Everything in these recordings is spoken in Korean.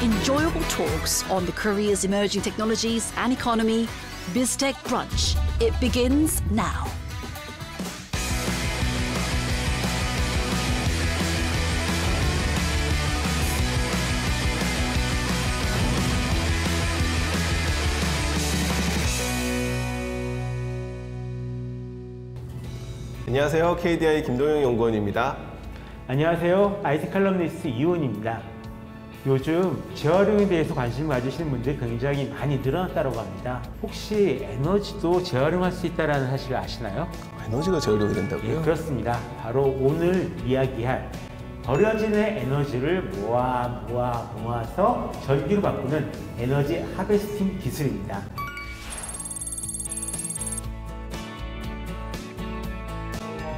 enjoyable talks on the Korea's emerging technologies and economy. BizTech Brunch. It begins now. 안녕하세요. KDI 김동영 연구원입니다. 안녕하세요. IT 칼럼니스트 이훈입니다. 요즘 재활용에 대해서 관심을 가지시는 분들이 굉장히 많이 늘어났다고 합니다. 혹시 에너지도 재활용할 수 있다는 사실을 아시나요? 에너지가 재활용이 된다고요? 예, 그렇습니다. 바로 오늘 이야기할 버려지는 에너지를 모아서 전기로 바꾸는 에너지 하베스팅 기술입니다.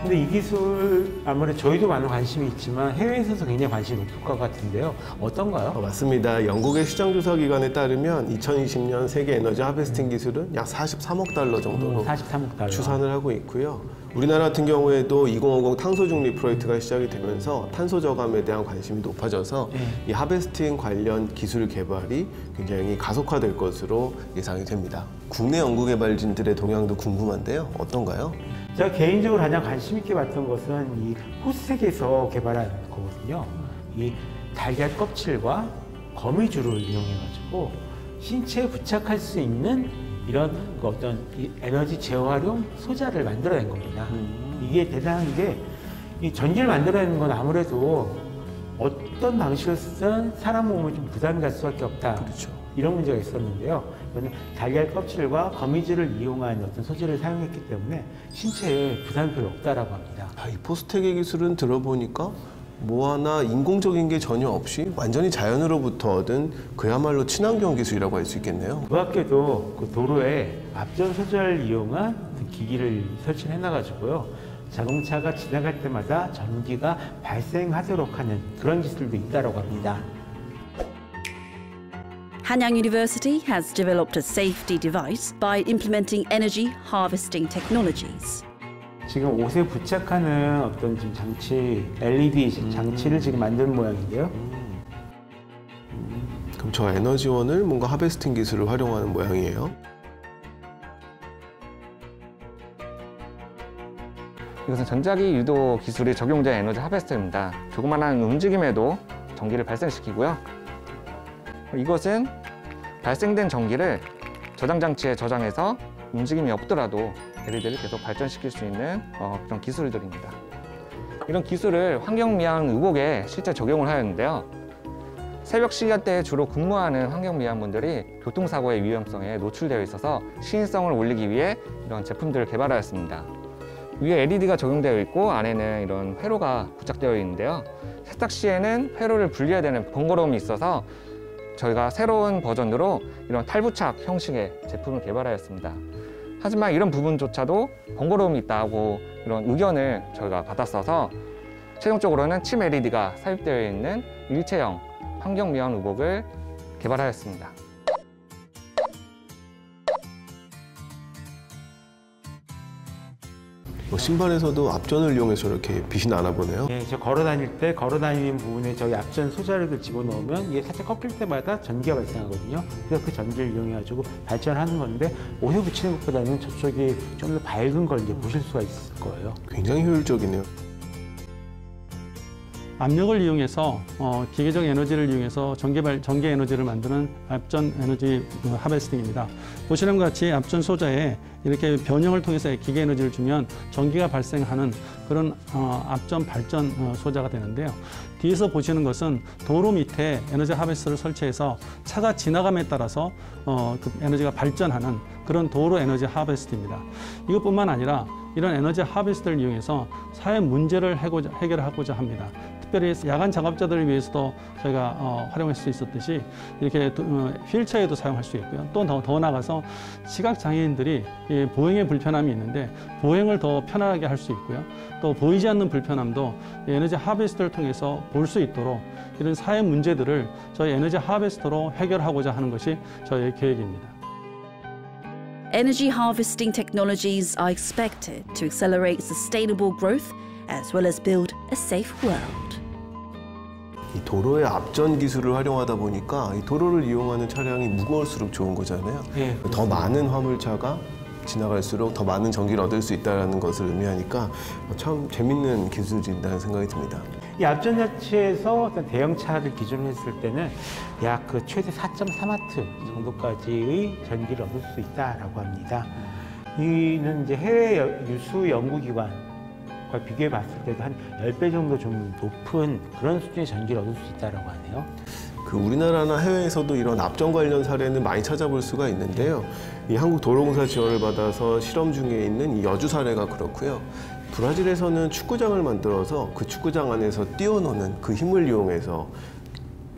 근데 이 기술 아무래도 저희도 많은 관심이 있지만 해외에서도 굉장히 관심이 높을 것 같은데요. 어떤가요? 맞습니다. 영국의 시장조사기관에 따르면 2020년 세계 에너지 하베스팅 기술은 약 43억 달러 정도로 43억 달러. 추산을 하고 있고요. 우리나라 같은 경우에도 2050 탄소 중립 프로젝트가 시작이 되면서 탄소 저감에 대한 관심이 높아져서 이 하베스팅 관련 기술 개발이 굉장히 가속화될 것으로 예상이 됩니다. 국내 연구개발진들의 동향도 궁금한데요. 어떤가요? 제가 개인적으로 가장 관심 있게 봤던 것은 이 호스텍에서 개발한 거거든요. 이 달걀 껍질과 거미줄을 이용해가지고 신체에 부착할 수 있는 이런 어떤 에너지 재활용 소자를 만들어낸 겁니다. 이게 대단한 게 이 전기를 만들어내는 건 아무래도 어떤 방식을 쓰든 사람 몸은 좀 부담이 갈 수밖에 없다. 그렇죠. 이런 문제가 있었는데요. 이거는 달걀 껍질과 거미줄을 이용한 어떤 소재를 사용했기 때문에 신체에 부담이 별로 없다라고 합니다. 이 포스텍의 기술은 들어보니까 뭐 하나 인공적인 게 전혀 없이 완전히 자연으로부터 얻은 그야말로 친환경 기술이라고 할 수 있겠네요. 그 밖에도 그 도로에 앞전 소재를 이용한 기기를 설치해 놔가지고요. 자동차가 지나갈 때마다 전기가 발생하도록 하는 그런 기술도 있다고 합니다. Hanyang University has developed a safety device by implementing energy harvesting technologies. 지금 옷에 부착하는 어떤 지금 장치, LED 장치를 지금 만드는 모양인데요. 그럼 저 에너지원을 뭔가 하베스팅 기술을 활용하는 모양이에요. 이것은 전자기 유도 기술이 적용된 에너지 하베스터입니다. 조그마한 움직임에도 전기를 발생시키고요. 이것은 발생된 전기를 저장 장치에 저장해서 움직임이 없더라도 LED를 계속 발전시킬 수 있는 그런 기술들입니다. 이런 기술을 환경미화원 의복에 실제 적용을 하였는데요. 새벽 시간대에 주로 근무하는 환경미화원분들이 교통사고의 위험성에 노출되어 있어서 시인성을 올리기 위해 이런 제품들을 개발하였습니다. 위에 LED가 적용되어 있고 안에는 이런 회로가 부착되어 있는데요. 세탁 시에는 회로를 분리해야 되는 번거로움이 있어서 저희가 새로운 버전으로 이런 탈부착 형식의 제품을 개발하였습니다. 하지만 이런 부분조차도 번거로움이 있다고 이런 의견을 저희가 받았어서 최종적으로는 침 LED가 삽입되어 있는 일체형 환경미화원 의복을 개발하였습니다. 신발에서도 앞전을 이용해서 이렇게 빛이 나나 보네요. 예, 저 걸어 다닐 때 걸어 다니는 부분에 저희 앞전 소자를 집어넣으면 이게 살짝 꺾일 때마다 전기가 발생하거든요. 그래서 그 전기를 이용해가지고 발전하는 건데 옷에 붙이는 것보다는 저쪽이 좀 더 밝은 걸 이제 보실 수가 있을 거예요. 굉장히 효율적이네요. 압력을 이용해서 기계적 에너지를 이용해서 전기 에너지를 만드는 앞전 에너지 하베스팅입니다. 보시는 것 같이 앞전 소자에 이렇게 변형을 통해서 기계 에너지를 주면 전기가 발생하는 그런 앞전 발전 소자가 되는데요. 뒤에서 보시는 것은 도로 밑에 에너지 하베스터를 설치해서 차가 지나감에 따라서 그 에너지가 발전하는 그런 도로 에너지 하베스트입니다. 이것뿐만 아니라 이런 에너지 하베스트를 이용해서 사회 문제를 해결하고자 합니다. 특별히 야간 작업자들을 위해서도 저희가 활용할 수 있었듯이 이렇게 휠체어에도 사용할 수 있고요. 또 더 나아가서 시각장애인들이 보행에 불편함이 있는데 보행을 더 편안하게 할 수 있고요. 또 보이지 않는 불편함도 에너지 하베스터를 통해서 볼 수 있도록 이런 사회 문제들을 저희 에너지 하베스터로 해결하고자 하는 것이 저희의 계획입니다. Energy harvesting technologies are expected to accelerate sustainable growth as well as build a safe world. 이 도로의 앞전 기술을 활용하다 보니까 이 도로를 이용하는 차량이 무거울수록 좋은 거잖아요. 예, 더 많은 화물차가 지나갈수록 더 많은 전기를 얻을 수 있다는 것을 의미하니까 참 재밌는 기술이라는 생각이 듭니다. 이 앞전 자체에서 어떤 대형차를 기준으로 했을 때는 약 그 최대 4.3W 정도까지의 전기를 얻을 수 있다라고 합니다. 이는 이제 해외 유수 연구기관과 비교해 봤을 때도 한 10배 정도 좀 높은 그런 수준의 전기를 얻을 수 있다라고 하네요. 그 우리나라나 해외에서도 이런 앞전 관련 사례는 많이 찾아볼 수가 있는데요. 이 한국도로공사 지원을 받아서 실험 중에 있는 이 여주 사례가 그렇고요. 브라질에서는 축구장을 만들어서 그 축구장 안에서 뛰어노는 그 힘을 이용해서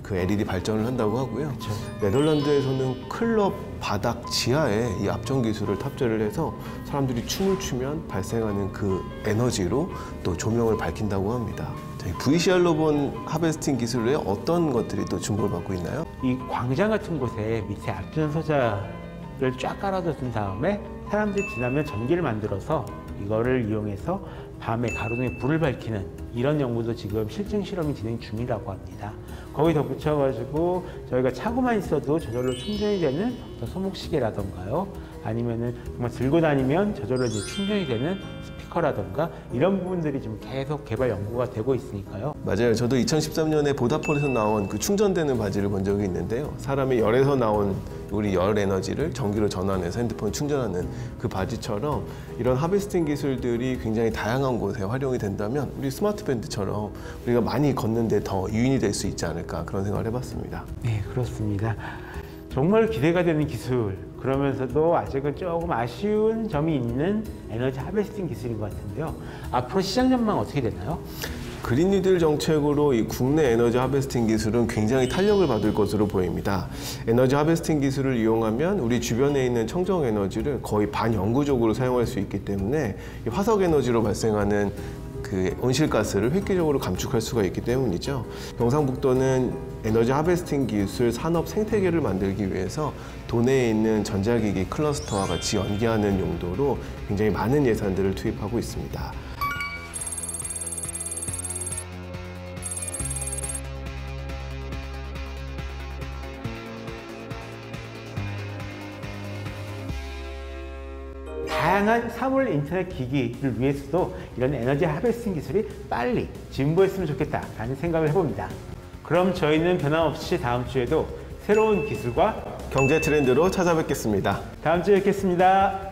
그 LED 발전을 한다고 하고요. 그렇죠. 네덜란드에서는 클럽 바닥 지하에 이 앞전 기술을 탑재를 해서 사람들이 춤을 추면 발생하는 그 에너지로 또 조명을 밝힌다고 합니다. VCR로 본 하베스팅 기술에 어떤 것들이 또 주목을 받고 있나요? 이 광장 같은 곳에 밑에 앞전 소자를 쫙 깔아둔 다음에 사람들이 지나면 전기를 만들어서 이거를 이용해서 밤에 가로등에 불을 밝히는 이런 연구도 지금 실증 실험이 진행 중이라고 합니다. 거기 덧붙여가지고 저희가 차고만 있어도 저절로 충전이 되는 손목시계라던가요. 아니면은 정말 들고 다니면 저절로 이제 충전이 되는 스피커라던가 이런 부분들이 좀 계속 개발 연구가 되고 있으니까요. 맞아요. 저도 2013년에 보다폰에서 나온 그 충전되는 바지를 본 적이 있는데요. 사람의 열에서 나온 우리 열 에너지를 전기로 전환해서 핸드폰 충전하는 그 바지처럼 이런 하베스팅 기술들이 굉장히 다양한 곳에 활용이 된다면 우리 스마트 밴드처럼 우리가 많이 걷는데 더 유인이 될 수 있지 않을까 그런 생각을 해봤습니다. 네, 그렇습니다. 정말 기대가 되는 기술, 그러면서도 아직은 조금 아쉬운 점이 있는 에너지 하베스팅 기술인 것 같은데요. 앞으로 시장 전망 어떻게 되나요? 그린 뉴딜 정책으로 이 국내 에너지 하베스팅 기술은 굉장히 탄력을 받을 것으로 보입니다. 에너지 하베스팅 기술을 이용하면 우리 주변에 있는 청정 에너지를 거의 반영구적으로 사용할 수 있기 때문에 이 화석 에너지로 발생하는 그 온실가스를 획기적으로 감축할 수가 있기 때문이죠. 경상북도는 에너지 하베스팅 기술 산업 생태계를 만들기 위해서 도내에 있는 전자기기 클러스터와 같이 연계하는 용도로 굉장히 많은 예산들을 투입하고 있습니다. 다양한 사물 인터넷 기기를 위해서도 이런 에너지 하베스팅 기술이 빨리 진보했으면 좋겠다라는 생각을 해봅니다. 그럼 저희는 변함없이 다음 주에도 새로운 기술과 경제 트렌드로 찾아뵙겠습니다. 다음 주에 뵙겠습니다.